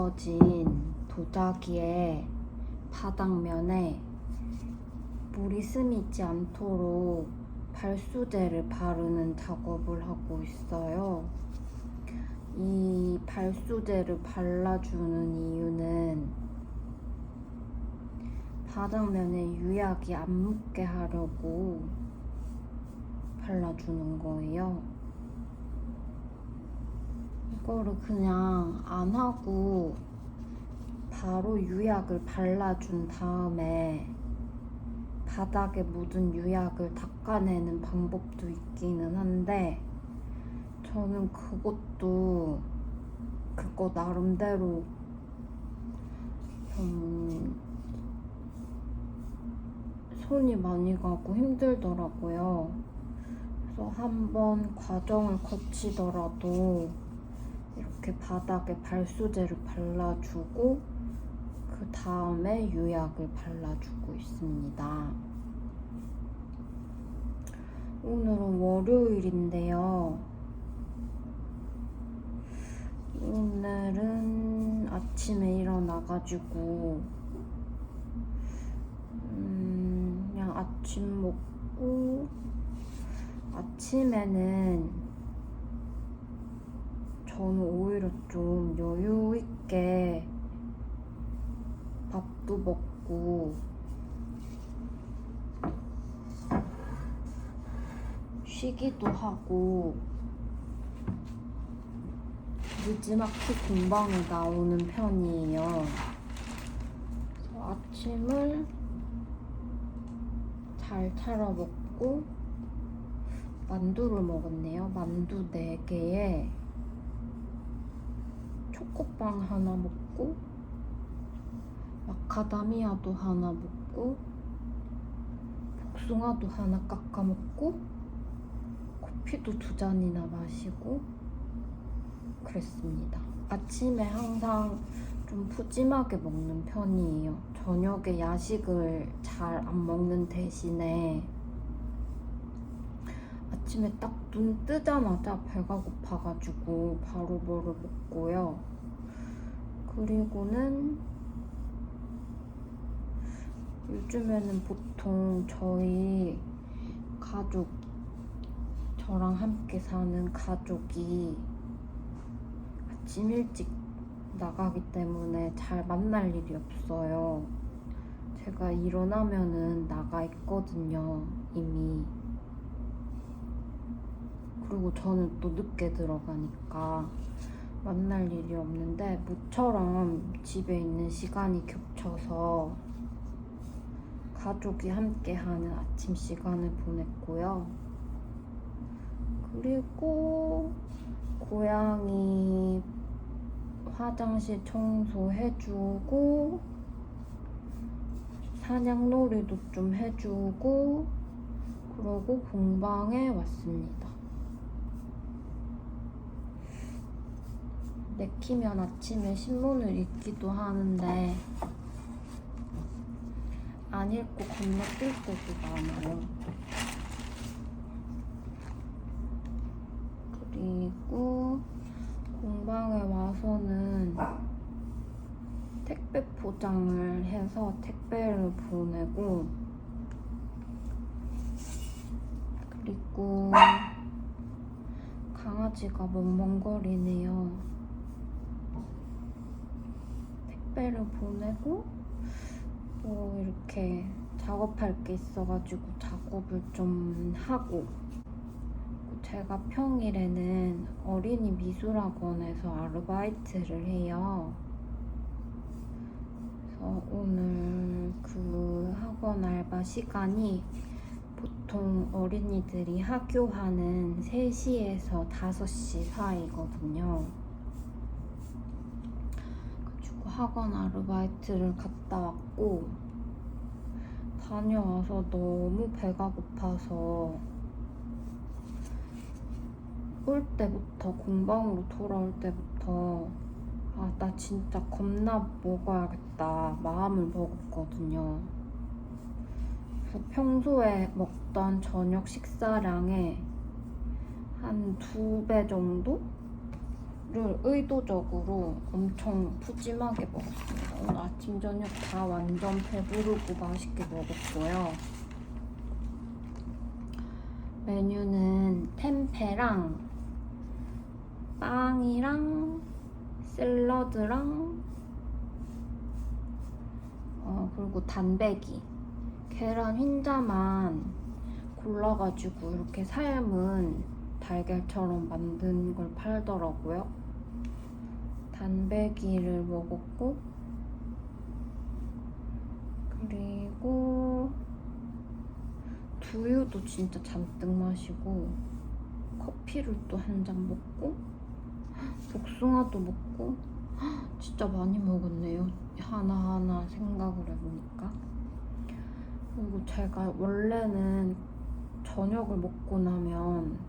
묻어진 도자기의 바닥면에 물이 스미지 않도록 발수제를 바르는 작업을 하고 있어요. 이 발수제를 발라주는 이유는 바닥면에 유약이 안 묻게 하려고 발라주는 거예요. 이거를 그냥 안 하고 바로 유약을 발라준 다음에 바닥에 묻은 유약을 닦아내는 방법도 있기는 한데 저는 그거 나름대로 좀 손이 많이 가고 힘들더라고요. 그래서 한번 과정을 거치더라도 이렇게 바닥에 발수제를 발라주고 그 다음에 유약을 발라주고 있습니다. 오늘은 월요일인데요. 오늘은 아침에 일어나가지고 그냥 아침 먹고 아침에는 저는 오히려 좀 여유 있게 밥도 먹고 쉬기도 하고 늦지막히 공방에 나오는 편이에요. 그래서 아침을 잘 차려 먹고 만두를 먹었네요. 만두 4개에 초코빵 하나 먹고 마카다미아도 하나 먹고 복숭아도 하나 깎아 먹고 커피도 2잔이나 마시고 그랬습니다. 아침에 항상 좀 푸짐하게 먹는 편이에요. 저녁에 야식을 잘 안 먹는 대신에 아침에 딱 눈 뜨자마자 배가 고파가지고 바로 뭐를 먹고요. 그리고는 요즘에는 보통 저희 가족, 저랑 함께 사는 가족이 아침 일찍 나가기 때문에 잘 만날 일이 없어요. 제가 일어나면은 나가 있거든요, 이미. 그리고 저는 또 늦게 들어가니까 만날 일이 없는데 모처럼 집에 있는 시간이 겹쳐서 가족이 함께하는 아침 시간을 보냈고요. 그리고 고양이 화장실 청소해주고 사냥놀이도 좀 해주고 그러고 공방에 왔습니다. 내키면 아침에 신문을 읽기도 하는데 안 읽고 건너뛸 때도 많아요. 그리고 공방에 와서는 택배 포장을 해서 택배를 보내고 그리고 강아지가 멍멍거리네요. 택배를 보내고 뭐 이렇게 작업할 게 있어가지고 작업을 좀 하고 제가 평일에는 어린이 미술학원에서 아르바이트를 해요. 그래서 오늘 그 학원 알바 시간이 보통 어린이들이 하교하는 3시에서 5시 사이거든요. 그리고 학원 아르바이트를 갔다 왔고 다녀와서 너무 배가 고파서 올 때부터 공방으로 돌아올 때부터 나 진짜 겁나 먹어야겠다 마음을 먹었거든요. 그래서 평소에 먹던 저녁 식사량의 한 2배 정도 의도적으로 엄청 푸짐하게 먹었습니다. 오늘 아침 저녁 다 완전 배부르고 맛있게 먹었고요. 메뉴는 템페랑 빵이랑 샐러드랑 그리고 단배기 계란 흰자만 골라가지고 이렇게 삶은 달걀처럼 만든 걸 팔더라고요. 단배기를 먹었고, 그리고 두유도 진짜 잔뜩 마시고, 커피를 또 한 잔 먹고, 복숭아도 먹고, 진짜 많이 먹었네요. 하나하나 생각을 해보니까. 그리고 제가 원래는 저녁을 먹고 나면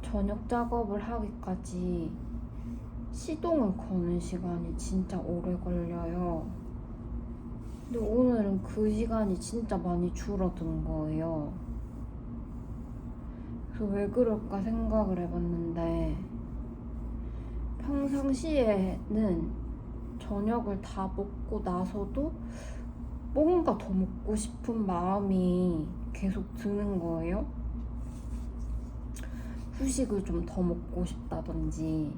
저녁 작업을 하기까지 시동을 거는 시간이 진짜 오래 걸려요. 근데 오늘은 그 시간이 진짜 많이 줄어든 거예요. 그래서 왜 그럴까 생각을 해봤는데, 평상시에는 저녁을 다 먹고 나서도 뭔가 더 먹고 싶은 마음이 계속 드는 거예요. 후식을 좀 더 먹고 싶다든지.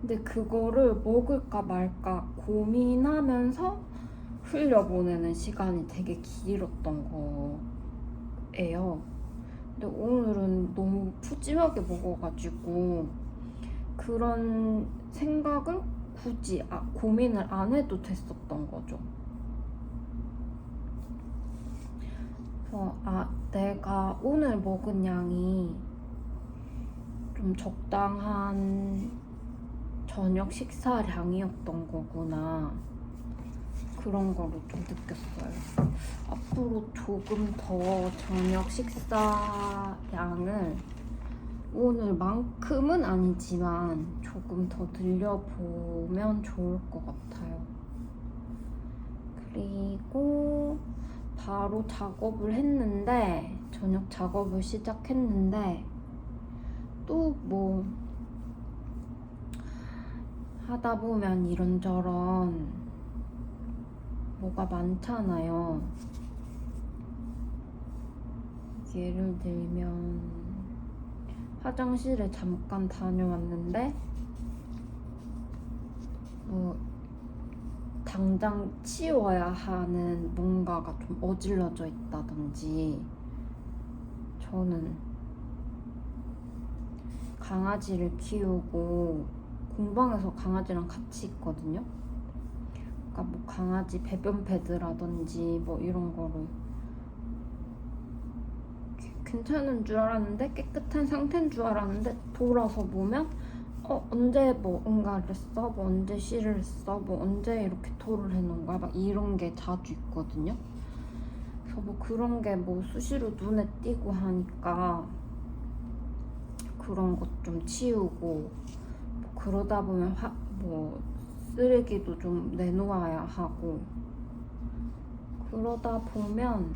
근데 그거를 먹을까 말까 고민하면서 흘려보내는 시간이 되게 길었던 거예요. 근데 오늘은 너무 푸짐하게 먹어가지고 그런 생각을 굳이 고민을 안 해도 됐었던 거죠. 그래서 내가 오늘 먹은 양이 좀 적당한 저녁 식사량이었던 거구나, 그런 거를 좀 느꼈어요. 앞으로 조금 더 저녁 식사량을 오늘만큼은 아니지만 조금 더 늘려보면 좋을 것 같아요. 그리고 바로 작업을 했는데, 저녁 작업을 시작했는데, 또 뭐 하다 보면 이런저런 뭐가 많잖아요. 예를 들면 화장실에 잠깐 다녀왔는데 뭐 당장 치워야 하는 뭔가가 좀 어질러져 있다든지. 저는 강아지를 키우고 공방에서 강아지랑 같이 있거든요. 그러니까 뭐 강아지 배변 패드라든지 뭐 이런 거를 괜찮은 줄 알았는데, 깨끗한 상태인 줄 알았는데 돌아서 보면 언제 뭐 응가를 했어? 뭐 언제 씨를 했어? 뭐 언제 이렇게 토를 해놓은 거야? 막 이런 게 자주 있거든요. 그래서 뭐 그런 게 뭐 수시로 눈에 띄고 하니까 그런 것 좀 치우고, 뭐 그러다 보면 뭐 쓰레기도 좀 내놓아야 하고, 그러다 보면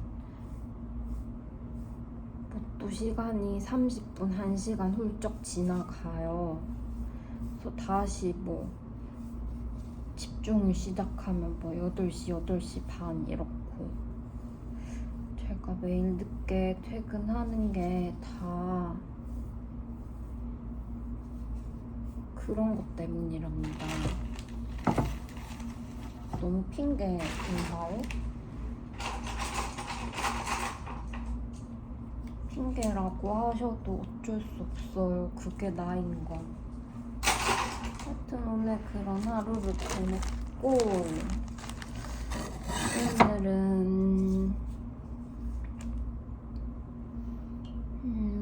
뭐 또 시간이 30분, 1시간 훌쩍 지나가요. 그래서 다시 뭐 집중을 시작하면 뭐 8시, 8시 반 이렇고. 제가 매일 늦게 퇴근하는 게 다 그런 것 때문이랍니다. 너무 핑계인가요? 핑계라고 하셔도 어쩔 수 없어요. 그게 나인 건. 하여튼 오늘 그런 하루를 보냈고, 오늘은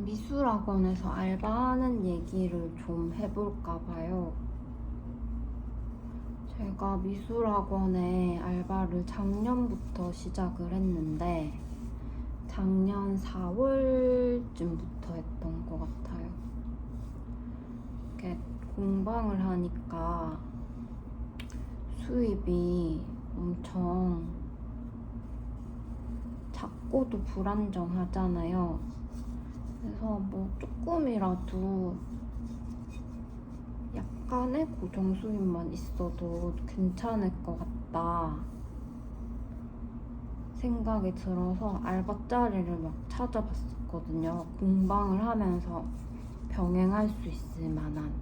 미술학원에서 알바하는 얘기를 좀 해볼까 봐요. 제가 미술학원에 알바를 작년부터 시작을 했는데, 작년 4월쯤부터 했던 것 같아요. 이렇게 공방을 하니까 수입이 엄청 작고도 불안정하잖아요. 그래서 뭐 조금이라도 약간의 고정 수입만 있어도 괜찮을 것 같다 생각이 들어서 알바 자리를 막 찾아봤었거든요. 공방을 하면서 병행할 수 있을 만한.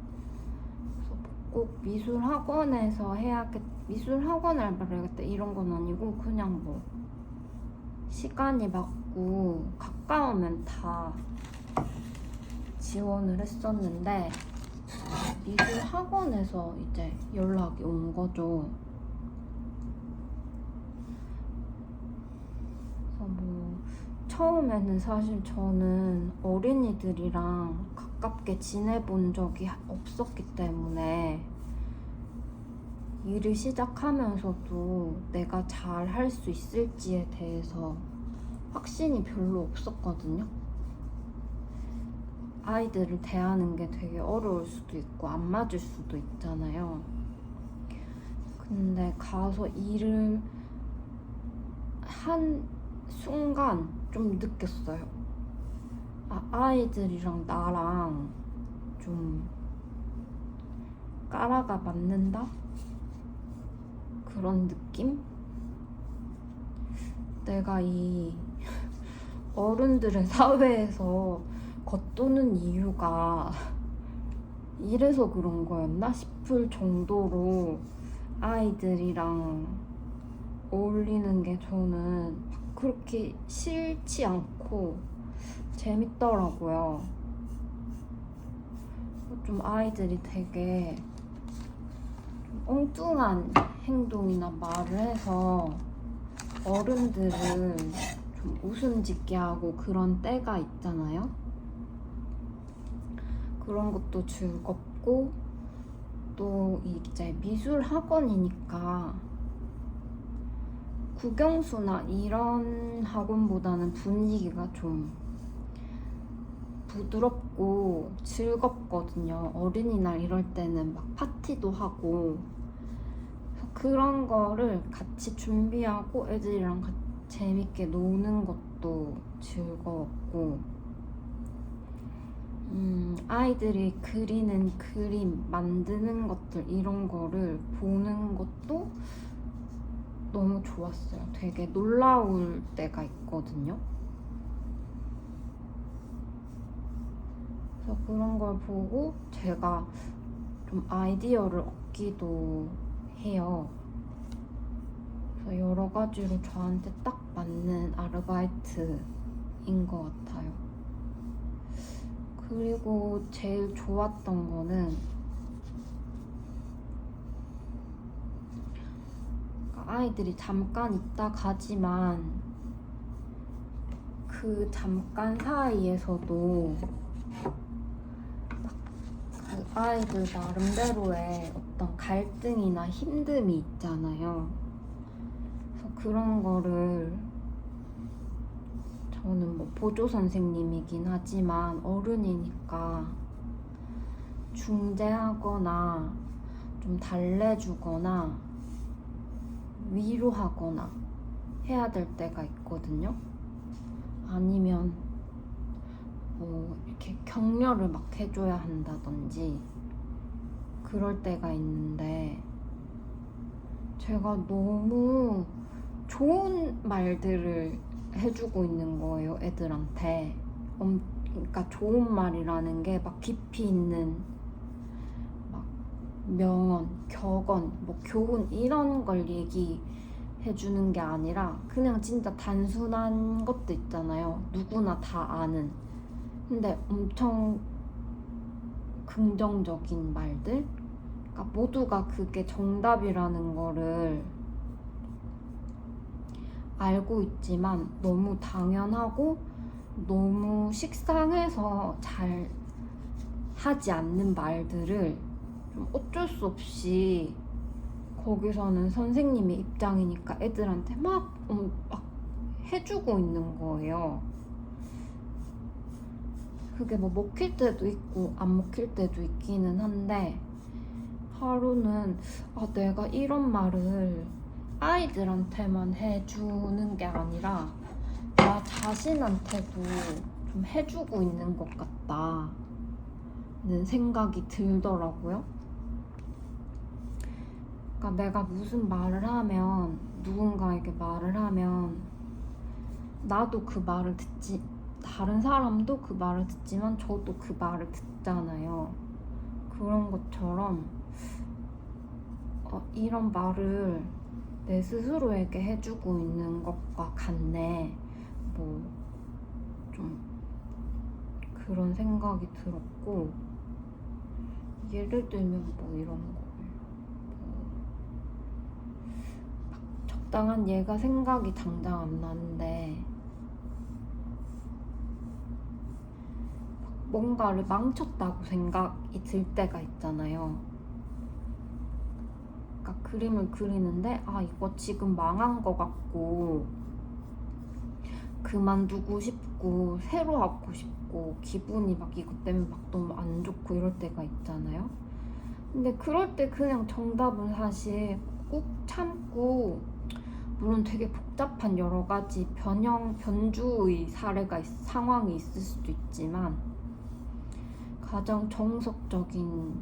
그래서 꼭 미술학원에서 미술학원 알바를 해야겠다 이런 건 아니고 그냥 뭐 시간이 맞고 가까우면 다 지원을 했었는데 미술학원에서 이제 연락이 온 거죠. 그래서 뭐 처음에는 사실 저는 어린이들이랑 가깝게 지내본 적이 없었기 때문에 일을 시작하면서도 내가 잘 할 수 있을지에 대해서 확신이 별로 없었거든요. 아이들을 대하는 게 되게 어려울 수도 있고 안 맞을 수도 있잖아요. 근데 가서 일을 한 순간 좀 느꼈어요. 아이들이랑 나랑 좀 까라가 맞는다? 그런 느낌? 내가 이 어른들의 사회에서 겉도는 이유가 이래서 그런 거였나 싶을 정도로 아이들이랑 어울리는 게 저는 그렇게 싫지 않고 재밌더라고요. 좀 아이들이 되게 엉뚱한 행동이나 말을 해서 어른들을 좀 웃음 짓게 하고 그런 때가 있잖아요. 그런 것도 즐겁고 또 이제 미술 학원이니까 국영수나 이런 학원보다는 분위기가 좀 부드럽고 즐겁거든요. 어린이날 이럴 때는 막 파티도 하고 그런 거를 같이 준비하고 애들이랑 재밌게 노는 것도 즐거웠고 아이들이 그리는 그림, 만드는 것들 이런 거를 보는 것도 너무 좋았어요. 되게 놀라울 때가 있거든요. 그래서 그런 걸 보고 제가 좀 아이디어를 얻기도 해요. 그래서 여러 가지로 저한테 딱 맞는 아르바이트인 것 같아요. 그리고 제일 좋았던 거는 아이들이 잠깐 있다 가지만 그 잠깐 사이에서도 그 아이들 나름대로의 어떤 갈등이나 힘듦이 있잖아요. 그래서 그런 거를 저는 뭐 보조 선생님이긴 하지만 어른이니까 중재하거나 좀 달래주거나 위로하거나 해야 될 때가 있거든요. 아니면 뭐 이렇게 격려를 막 해줘야 한다든지 그럴 때가 있는데 제가 너무 좋은 말들을 해주고 있는 거예요, 애들한테. 그러니까 좋은 말이라는 게 막 깊이 있는 막 명언, 격언, 뭐 교훈 이런 걸 얘기해주는 게 아니라 그냥 진짜 단순한 것도 있잖아요. 누구나 다 아는. 근데 엄청 긍정적인 말들? 그러니까 모두가 그게 정답이라는 거를 알고 있지만 너무 당연하고 너무 식상해서 잘 하지 않는 말들을 좀 어쩔 수 없이 거기서는 선생님의 입장이니까 애들한테 막 해주고 있는 거예요. 그게 뭐 먹힐 때도 있고 안 먹힐 때도 있기는 한데 하루는 내가 이런 말을 아이들한테만 해주는 게 아니라 나 자신한테도 좀 해주고 있는 것 같다는 생각이 들더라고요. 그러니까 내가 무슨 말을 하면, 누군가에게 말을 하면 나도 그 말을 듣지, 다른 사람도 그 말을 듣지만 저도 그 말을 듣잖아요. 그런 것처럼 이런 말을 내 스스로에게 해주고 있는 것과 같네. 뭐 좀 그런 생각이 들었고, 예를 들면 뭐 이런 거, 적당한 예가 생각이 당장 안 나는데, 뭔가를 망쳤다고 생각이 들 때가 있잖아요. 그러니까 그림을 그리는데 이거 지금 망한 것 같고 그만두고 싶고 새로 하고 싶고 기분이 막 이것 때문에 막 너무 안 좋고 이럴 때가 있잖아요. 근데 그럴 때 그냥 정답은 사실 꾹 참고, 물론 되게 복잡한 여러 가지 변주의 상황이 있을 수도 있지만 가장 정석적인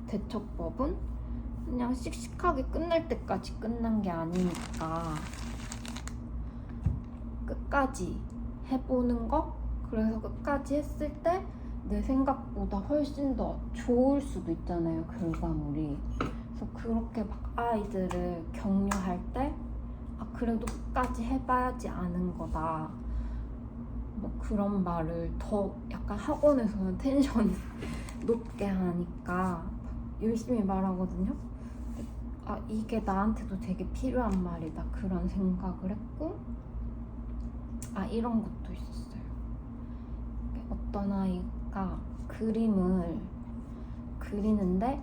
대처법은 그냥 씩씩하게 끝날 때까지 끝난 게 아니니까 끝까지 해보는 거. 그래서 끝까지 했을 때 내 생각보다 훨씬 더 좋을 수도 있잖아요, 결과물이. 그래서 그렇게 막 아이들을 격려할 때 그래도 끝까지 해봐야지 아는 거다, 뭐 그런 말을 더 약간 학원에서는 텐션 높게 하니까 열심히 말하거든요. 이게 나한테도 되게 필요한 말이다, 그런 생각을 했고, 이런 것도 있었어요. 어떤 아이가 그림을 그리는데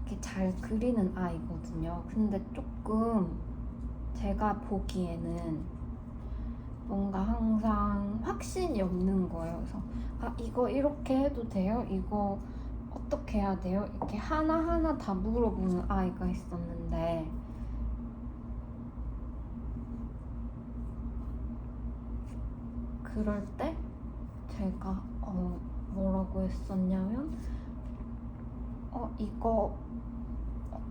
이렇게 잘 그리는 아이거든요. 근데 조금 제가 보기에는 뭔가 항상 확신이 없는 거예요. 그래서 이거 이렇게 해도 돼요? 이거 어떻게 해야 돼요? 이렇게 하나하나 다 물어보는 아이가 있었는데, 그럴 때 제가 뭐라고 했었냐면 이거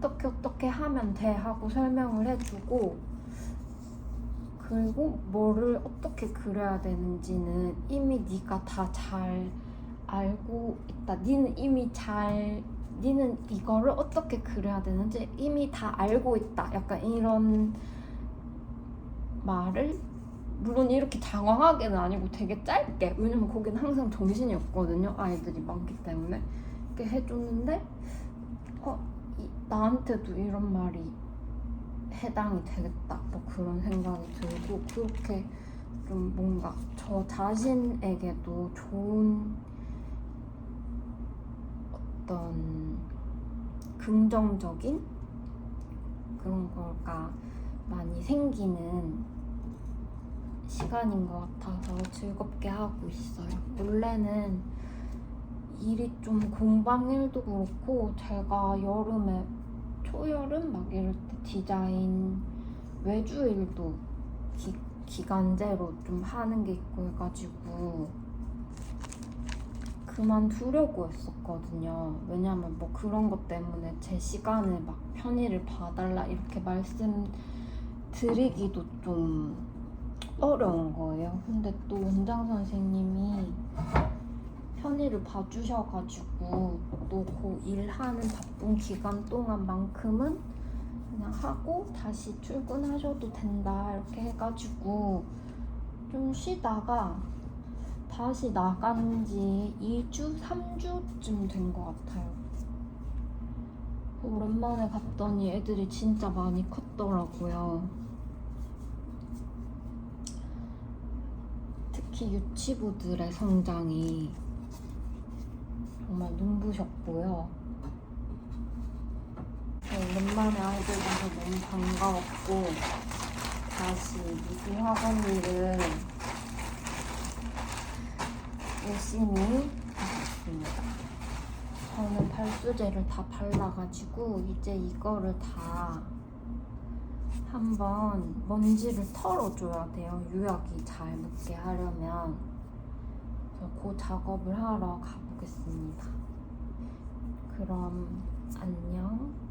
어떻게 하면 돼 하고 설명을 해주고, 그리고 뭐를 어떻게 그려야 되는지는 이미 네가 다 잘 알고 있다. 니는 이거를 어떻게 그려야 되는지 이미 다 알고 있다. 약간 이런 말을, 물론 이렇게 장황하게는 아니고 되게 짧게, 왜냐면 거기는 항상 정신이 없거든요, 아이들이 많기 때문에. 이렇게 해줬는데 나한테도 이런 말이 해당이 되겠다, 뭐 그런 생각이 들고, 그렇게 좀 뭔가 저 자신에게도 좋은 어떤 긍정적인 그런 거가 많이 생기는 시간인 것 같아서 즐겁게 하고 있어요. 원래는 일이 좀 공방일도 그렇고, 제가 여름에 초여름 막 이럴 때 디자인 외주일도 기간제로 좀 하는 게 있고 해가지고 그만두려고 했었거든요. 왜냐면 뭐 그런 것 때문에 제 시간을 막 편의를 봐달라 이렇게 말씀드리기도 좀 어려운 거예요. 근데 또 원장 선생님이 편의를 봐주셔가지고 또 그 일하는 바쁜 기간 동안만큼은 그냥 하고 다시 출근하셔도 된다 이렇게 해가지고 좀 쉬다가 다시 나간 지 2주, 3주쯤 된 것 같아요. 오랜만에 갔더니 애들이 진짜 많이 컸더라고요. 특히 유치부들의 성장이 정말 눈부셨고요. 오랜만에 아이들 봐서 너무 반가웠고, 다시 미술학원 일을 열심히 하겠습니다. 저는 발수제를 다 발라가지고 이제 이거를 다 한번 먼지를 털어줘야 돼요, 유약이 잘 묻게 하려면. 그래서 그 작업을 하러 가보겠습니다. 그럼 안녕.